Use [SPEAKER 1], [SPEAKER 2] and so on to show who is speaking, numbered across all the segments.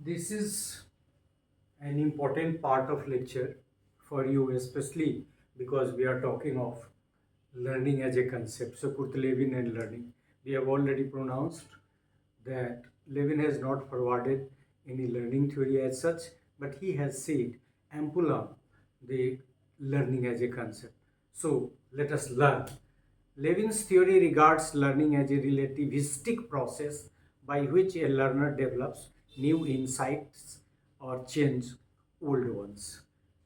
[SPEAKER 1] This is an important part of lecture for you, especially because we are talking of learning as a concept. So Kurt Lewin and learning. We have already pronounced that Lewin has not forwarded any learning theory as such, but he has said ample on the learning as a concept. So let us learn. Levin's theory regards learning as a relativistic process by which a learner develops new insights और change old ones.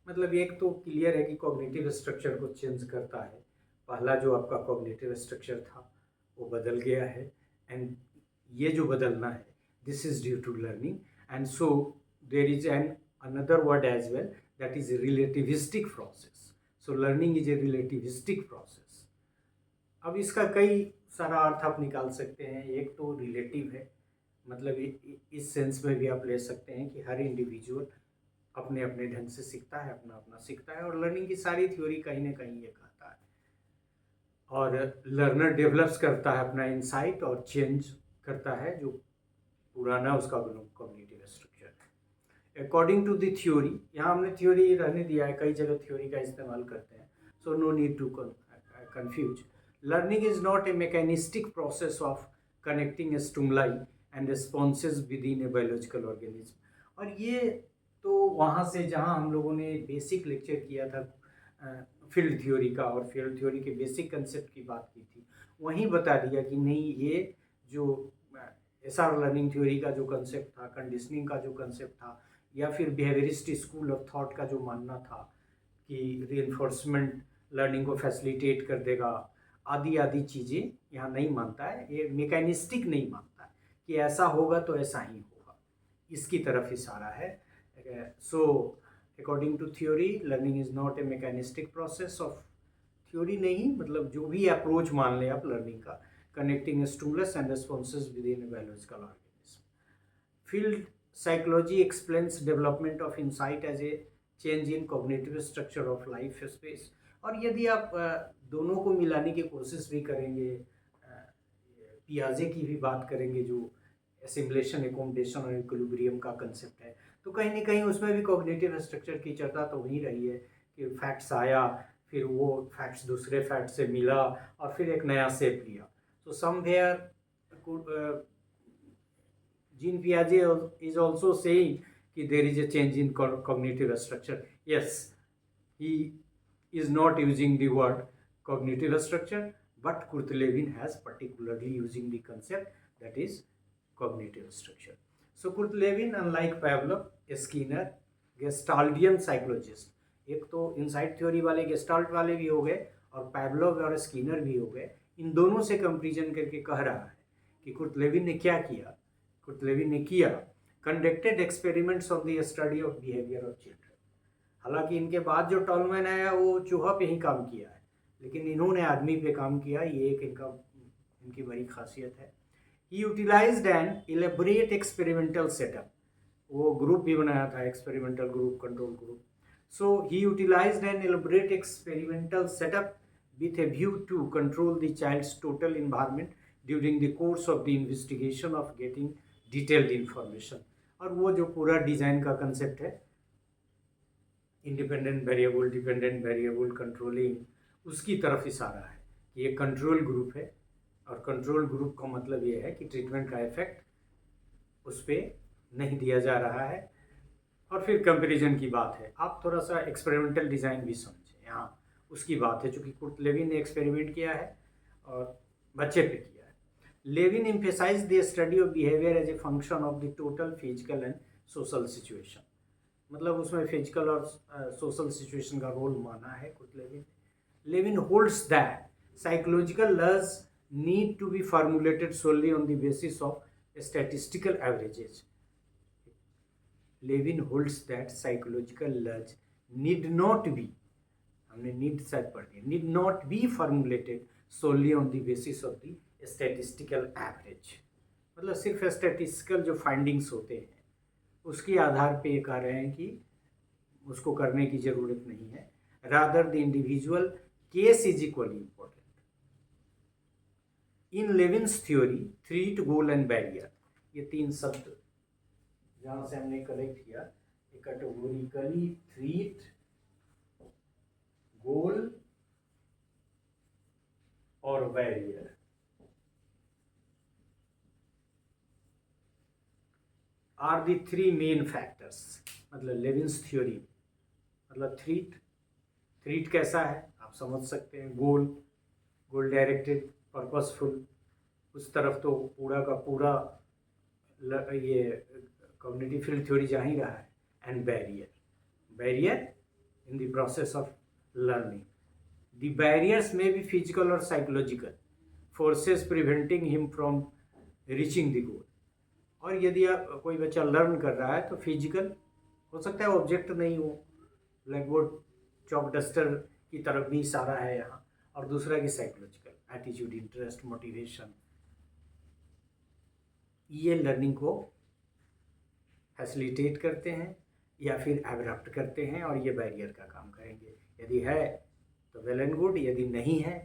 [SPEAKER 1] मतलब एक तो clear है कि cognitive structure को change करता है। पहला जो आपका कॉग्निटिव स्ट्रक्चर था वो बदल गया है एंड ये जो बदलना है this is due to learning and so there is an another word as well that is relativistic process. So learning is a relativistic process. अब इसका कई सारा अर्थ आप निकाल सकते हैं। एक तो रिलेटिव है, मतलब इस सेंस में भी आप ले सकते हैं कि हर इंडिविजुअल अपने अपने ढंग से सीखता है, अपना अपना सीखता है, और लर्निंग की सारी थ्योरी कहीं ना कहीं ये कहता है। और लर्नर डेवलप्स करता है अपना इंसाइट और चेंज करता है जो पुराना उसका कॉग्निटिव स्ट्रक्चर है। अकॉर्डिंग टू द थ्योरी, यहाँ हमने थ्योरी रहने दिया है, कई जगह थ्योरी का इस्तेमाल करते हैं, so no need to confuse. Learning is not a mechanistic process of connecting stimuli and responses within a biological organism। और ये तो वहाँ से जहाँ हम लोगों ने बेसिक लेक्चर किया था फील्ड थ्योरी का और फील्ड थ्योरी के बेसिक कंसेप्ट की बात की थी, वहीं बता दिया कि नहीं, ये जो एसआर लर्निंग थ्योरी का जो कंसेप्ट था, कंडीशनिंग का जो कंसेप्ट था, या फिर बिहेवियरिस्ट स्कूल ऑफ थॉट का जो मानना था कि रीइंफोर्समेंट लर्निंग को फैसिलिटेट कर देगा, आदि आदि चीज़ें यहाँ नहीं मानता है। ये मैकेनिस्टिक नहीं मानता है कि ऐसा होगा तो ऐसा ही होगा, इसकी तरफ इशारा है। So according to theory learning is not a mechanistic process of theory नहीं, मतलब जो भी अप्रोच मान लें आप लर्निंग का, connecting stimulus and responses within a biological organism. Field psychology explains development of insight as a change in cognitive structure of life space. और यदि आप दोनों को मिलाने की कोशिश भी करेंगे, पियाजे की भी बात करेंगे जो एसिमुलेशन, एकोमोडेशन और इक्विलिब्रियम का कंसेप्ट है, तो कहीं ना कहीं उसमें भी कॉग्निटिव स्ट्रक्चर की चर्चा तो वही रही है कि फैक्ट्स आया, फिर वो फैक्ट्स दूसरे फैक्ट से मिला और फिर एक नया शेप लिया। सो समवेयर जीन पियाजे इज ऑल्सो सेइंग कि there is a change in cognitive structure. Yes, he is not using the word cognitive structure, but Kurt Lewin has particularly using the concept that is cognitive structure. So Kurt Lewin, unlike Pavlov, Skinner, Gestaltian psychologist, एक तो insight theory वाले gestalt वाले भी हो गए और पैवलोव और Skinner भी हो गए, इन दोनों से कंपेरिजन करके कह रहा है कि कुर्ट लेविन ने क्या किया। कुर्ट लेविन ने किया conducted experiments on the study of behaviour of children. हालांकि इनके बाद जो टॉलमैन आया वो चूहा पे ही काम किया है, लेकिन इन्होंने आदमी पे काम किया, ये एक इनकी बड़ी खासियत है। He utilized an elaborate experimental setup, वो ग्रुप भी बनाया था, experimental group, control group. So he utilized an elaborate experimental setup with a view to control the child's total environment during the course of the investigation of getting detailed information. और वो जो पूरा design का concept है, independent variable, dependent variable, controlling, उसकी तरफ इशारा है कि ये कंट्रोल ग्रुप है। और कंट्रोल ग्रुप का मतलब ये है कि ट्रीटमेंट का इफेक्ट उस पर नहीं दिया जा रहा है। और फिर कंपैरिजन की बात है, आप थोड़ा सा एक्सपेरिमेंटल डिज़ाइन भी समझें, यहाँ उसकी बात है, चूँकि कुर्ट लेविन ने एक्सपेरिमेंट किया है और बच्चे पे किया है। Lewin emphasise the study of behaviour as a function of the total physical and social situation, मतलब उसमें फिजिकल और सोशल सिचुएशन का रोल माना है Kurt Lewin. Lewin holds that psychological laws need to be formulated solely on the basis of statistical averages. Lewin holds that psychological laws need not be, हमने need शायद पढ़ दिया, need not be formulated solely on the basis of the statistical average, मतलब सिर्फ statistical जो findings होते हैं उसके आधार पे ये कह रहे हैं कि उसको करने की ज़रूरत नहीं है। Rather the individual case is equally important. In Lewin's theory threat, goal and barrier, ये तीन शब्द जहाँ से हमने कलेक्ट किया, कैटेगोरिकली थ्रीट, गोल और barrier. Are the three main factors, मतलब लेविन्स थ्योरी, मतलब थ्रीट कैसा है आप समझ सकते हैं। गोल डायरेक्टेड, पर्पसफुल, उस तरफ तो पूरा का पूरा ये कॉग्निटिव फील्ड थ्योरी जा ही रहा है। And barrier in the process of learning, the barriers में भी फिजिकल और psychological forces preventing him from reaching the goal. और यदि आप कोई बच्चा लर्न कर रहा है तो फिजिकल हो सकता है, ऑब्जेक्ट नहीं हो, ब्लैक बोर्ड चॉक डस्टर की तरफ भी इशारा है यहाँ। और दूसरा कि साइकोलॉजिकल, एटीट्यूड, इंटरेस्ट, मोटिवेशन, ये लर्निंग को फैसिलिटेट करते हैं या फिर एब्रप्ट करते हैं, और ये बैरियर का काम करेंगे। यदि है तो वेल एंड गुड, यदि नहीं है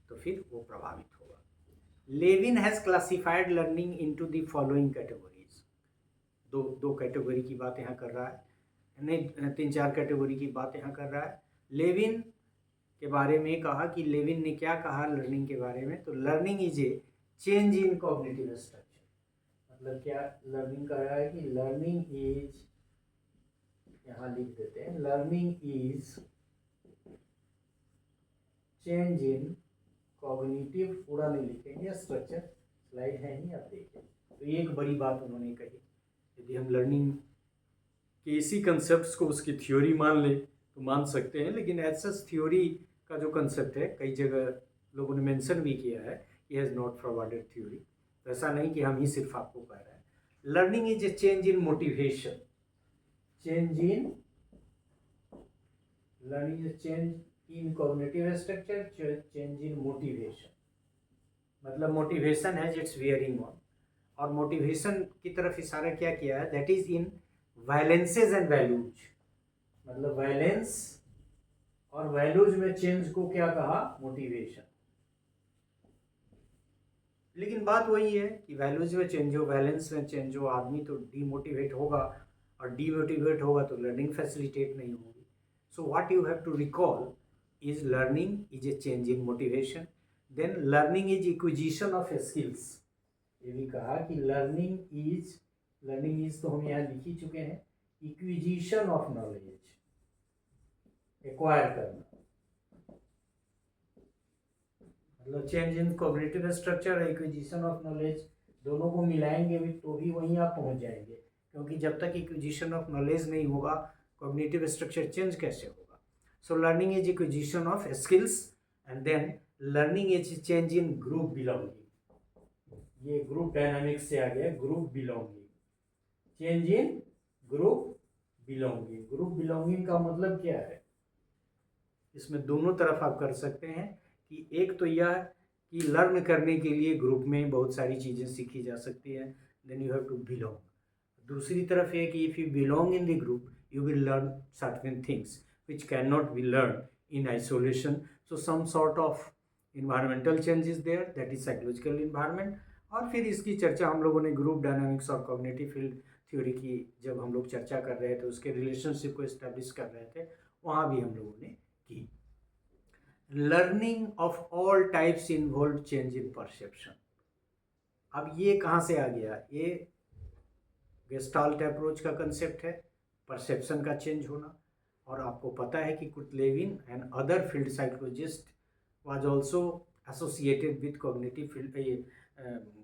[SPEAKER 1] तो फिर वो प्रभावित होगा। Lewin has classified learning into the following categories. दो कैटेगरी की बात यहाँ कर रहा है, नहीं 3-4 कैटेगरी की बात यहाँ कर रहा है। लेविन के बारे में कहा कि लेविन ने क्या कहा लर्निंग के बारे में, तो learning is a change in cognitive structure. मतलब क्या लर्निंग कर रहा है कि लर्निंग इज, यहाँ लिख देते हैं, learning is change in cognitive, पूरा नहीं लिखेंगे, स्ट्रक्चर स्लाइड है ही, आप देखें। तो ये एक बड़ी बात उन्होंने कही। यदि हम लर्निंग के इसी कंसेप्ट को उसकी थ्योरी मान ले तो मान सकते हैं, लेकिन एज सच थ्योरी का जो कंसेप्ट है कई जगह लोगों ने मेंशन भी किया है कि हैज़ नॉट प्रोवाइडेड थ्योरी। तो ऐसा नहीं कि हम ही सिर्फ आपको कह रहे हैं। Learning is a change in motivation, change in learning is change in cognitive structure, change in motivation. मतलब मोटिवेशन है इट्स वेयरिंग ऑन, और मोटिवेशन की तरफ इशारा क्या किया है, that is in valences and values. मतलब वैलेंस और वैल्यूज में चेंज को क्या कहा, मोटिवेशन। लेकिन बात वही है कि वैल्यूज में चेंज हो, वैलेंस में चेंज हो, आदमी तो डीमोटिवेट होगा, और डीमोटिवेट होगा तो लर्निंग फैसिलिटेट नहीं होगी। So what you have to recall is learning is a change in motivation, then learning is acquisition of skills. ये भी कहा कि लर्निंग इज तो हम यहाँ लिख ही चुके हैं, एक्विजिशन ऑफ नॉलेज, एक्वायर करना। मतलब change in cognitive structure, acquisition of knowledge, दोनों को मिलाएंगे भी तो भी वहीं आप पहुंच जाएंगे, क्योंकि जब तक एक्विजिशन ऑफ नॉलेज नहीं होगा कॉग्निटिव स्ट्रक्चर चेंज कैसे होगा। So learning is acquisition of skills, and then learning is change in group belonging. ये ग्रुप डायनामिक्स से आ गया, group belonging, change in group belonging. Group belonging का मतलब क्या है, इसमें दोनों तरफ आप कर सकते हैं कि एक तो यह कि लर्न करने के लिए ग्रुप में बहुत सारी चीज़ें सीखी जा सकती हैं, then you have to belong. दूसरी तरफ ये कि if you belong in the group you will learn certain things which can not be learn in isolation. So some sort of environmental change is there, that is psychological environment. और फिर इसकी चर्चा हम लोगों ने ग्रुप डायनामिक्स और cognitive field theory की जब हम लोग चर्चा कर रहे थे, उसके रिलेशनशिप को इस्टेब्लिश कर रहे थे, वहाँ भी हम लोगों ने की। Learning of all types involve change in perception. अब ये कहाँ से आ गया, ये गेस्टाल्ट अप्रोच का कंसेप्ट है, परसेप्शन का चेंज होना। और आपको पता है कि Kurt Lewin and other field psychologist was also associated with cognitive field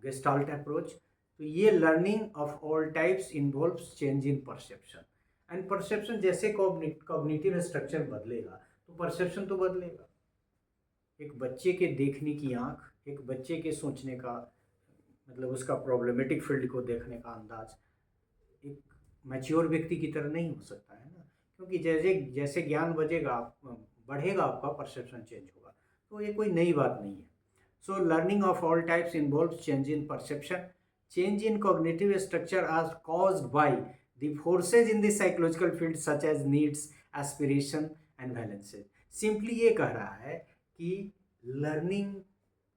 [SPEAKER 1] gestalt approach. तो ये learning of all types involves change in perception, and perception जैसे कॉग्निटिव स्ट्रक्चर बदलेगा तो परसेप्शन तो बदलेगा। एक बच्चे के देखने की आँख, एक बच्चे के सोचने का, मतलब उसका प्रॉब्लमेटिक फील्ड को देखने का अंदाज एक मैच्योर व्यक्ति की तरह नहीं हो सकता है ना, क्योंकि जैसे जैसे ज्ञान बढ़ेगा आपका परसेप्शन चेंज होगा। तो ये कोई नई बात नहीं है। So learning of all types involve change in perception, change in cognitive structure are caused by the forces in the psychological field such as needs, aspiration and valences. Simply ये कह रहा है कि लर्निंग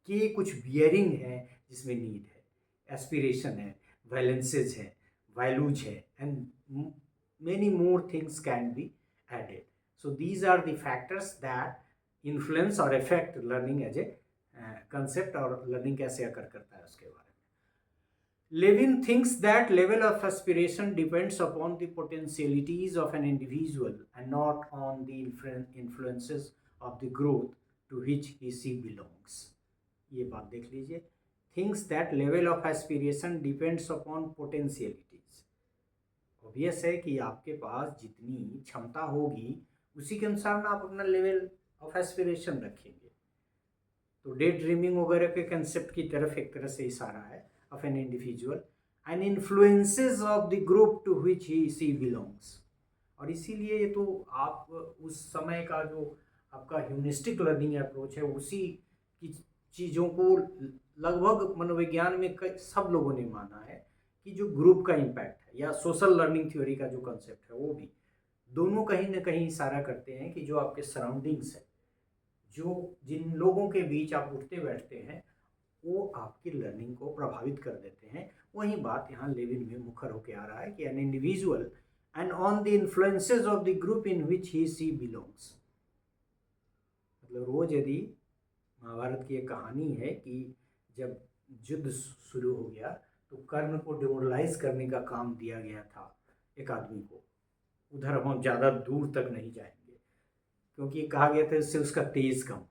[SPEAKER 1] के कुछ बियरिंग है जिसमें need है, एस्पिरेशन है, वैलेंसेज है, values है, and many more things can be added. So these are the factors that influence or affect learning as a concept, और learning कैसे occur करता है उसके बारे में. Levin thinks that level of aspiration depends upon the potentialities of an individual and not on the influences of the group to which he belongs. ये बात देख लीजिए. Thinks that level of aspiration depends upon potentialities. Obvious है कि आपके पास जितनी क्षमता होगी उसी के अनुसार ना आप अपना लेवल ऑफ एस्पिरेशन रखेंगे. तो डे ड्रीमिंग वगैरह के कंसेप्ट की तरफ एक तरह से इशारा है of an individual and influences of the group to which he she belongs. और इसीलिए ये तो आप उस समय का जो आपका ह्यूमनिस्टिक लर्निंग अप्रोच है उसी की चीज़ों को लगभग मनोविज्ञान में सब लोगों ने माना है कि जो ग्रुप का इम्पैक्ट है या सोशल लर्निंग थ्योरी का जो कंसेप्ट है वो भी दोनों कहीं ना कहीं इशारा करते हैं कि जो आपके सराउंडिंग्स है, जो जिन लोगों के बीच आप उठते बैठते हैं वो आपकी लर्निंग को प्रभावित कर देते हैं. वही बात यहाँ लेविन में मुखर होकर आ रहा है कि an individual and on the influences of the group in which he she belongs. मतलब रोज यदि महाभारत की एक कहानी है कि जब युद्ध शुरू हो गया तो कर्ण को डिमोरलाइज करने का काम दिया गया था एक आदमी को. उधर हम ज़्यादा दूर तक नहीं जाएंगे क्योंकि कहा गया था इससे उसका तेज कम होगा.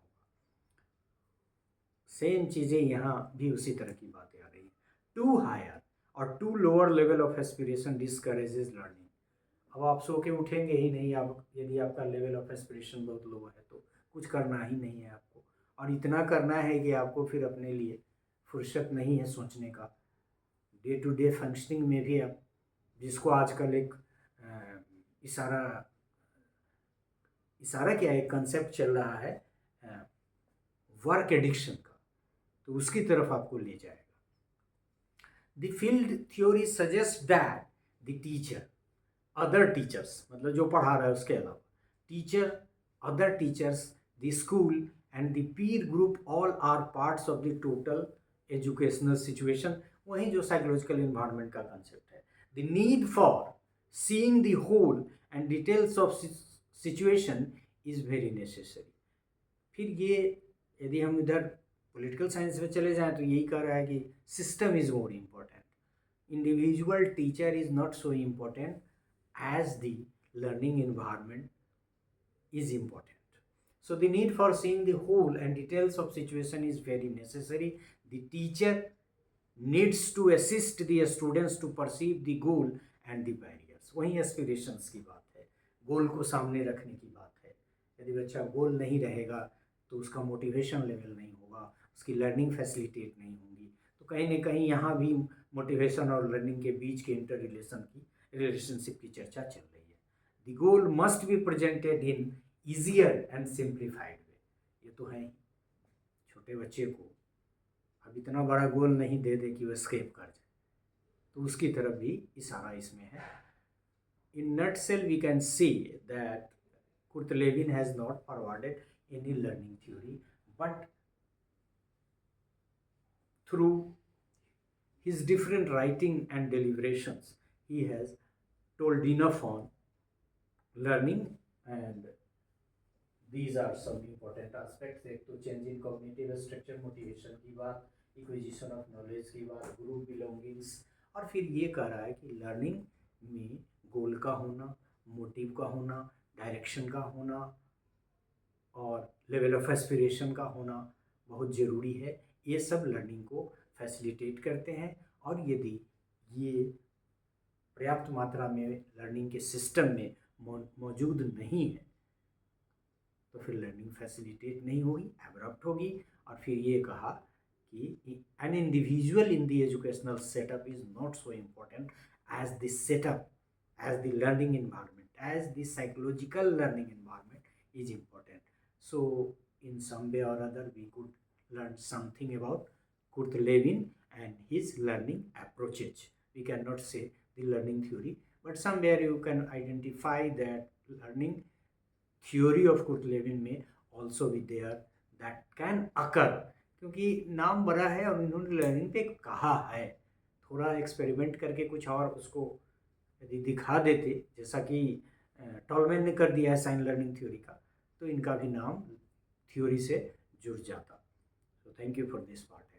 [SPEAKER 1] सेम चीज़ें यहाँ भी उसी तरह की बातें आ रही हैं. टू हायर और too lower level of aspiration discourages learning. अब आप सो के उठेंगे ही नहीं. आप यदि आपका लेवल ऑफ एस्पिरेशन बहुत लो है तो कुछ करना ही नहीं है आपको, और इतना करना है कि आपको फिर अपने लिए फुर्सत नहीं है सोचने का. डे टू डे फंक्शनिंग में भी आप जिसको आजकल एक इशारा क्या एक कंसेप्ट चल रहा है वर्क एडिक्शन का, तो उसकी तरफ आपको ले जाएगा. The field theory suggest that the teacher other teachers, मतलब जो पढ़ा रहा है उसके अलावा teacher, other teachers, the school and the peer group all are parts of the total educational situation. वही जो साइकोलॉजिकल इन्वायरमेंट का कंसेप्ट है. The need for seeing the whole and details of situation is very necessary. फिर ये यदि हम इधर political science में चले जाएं तो यही कह रहा है कि system is more important. Individual teacher is not so important as the learning environment is important. So the need for seeing the whole and details of situation is very necessary. The teacher needs to assist the students to perceive the goal and the barriers. वही aspirations की बात है, गोल को सामने रखने की बात है. यदि बच्चा गोल नहीं रहेगा तो उसका मोटिवेशन लेवल नहीं होगा, उसकी लर्निंग फैसिलिटेट नहीं होगी. तो कहीं ना कहीं यहाँ भी मोटिवेशन और लर्निंग के बीच के इंटर रिलेशनशिप की चर्चा चल रही है. The goal must be presented in easier and simplified वे. ये तो है ही. छोटे बच्चे को अब इतना बड़ा गोल नहीं दे दे कि वह स्केप कर जाए, तो उसकी तरफ भी इशारा इसमें है. In nutshell we can see that Kurt Lewin has not forwarded any learning theory, but through his different writing and deliberations he has told enough on learning, and these are some important aspects. एक तो change in cognitive structure, motivation की बात, acquisition of knowledge की बात, group belongings, और फिर ये कह रहा है कि लर्निंग में गोल का होना, मोटिव का होना, डायरेक्शन का होना और लेवल ऑफ एस्पिरेशन का होना बहुत ज़रूरी है. ये सब लर्निंग को फैसिलिटेट करते हैं, और यदि ये पर्याप्त मात्रा में लर्निंग के सिस्टम में मौजूद नहीं है तो फिर लर्निंग फैसिलिटेट नहीं होगी, एब्रप्ट होगी. और फिर ये कहा कि an individual in the educational setup is not so important as the setup, as the learning environment, as the psychological learning environment is important. So in some way or other we could learn something about Kurt Lewin and his learning approaches. We cannot say the learning theory, but somewhere you can identify that learning theory of Kurt Lewin may also be there that can occur, क्योंकि नाम बड़ा है और इन्होंने learning पे कहा है. थोड़ा एक्सपेरिमेंट करके कुछ और उसको यदि दिखा देते, जैसा कि टॉलमैन ने कर दिया है साइन लर्निंग थ्योरी का, तो इनका भी नाम थ्योरी से जुड़ जाता। So thank you for this part.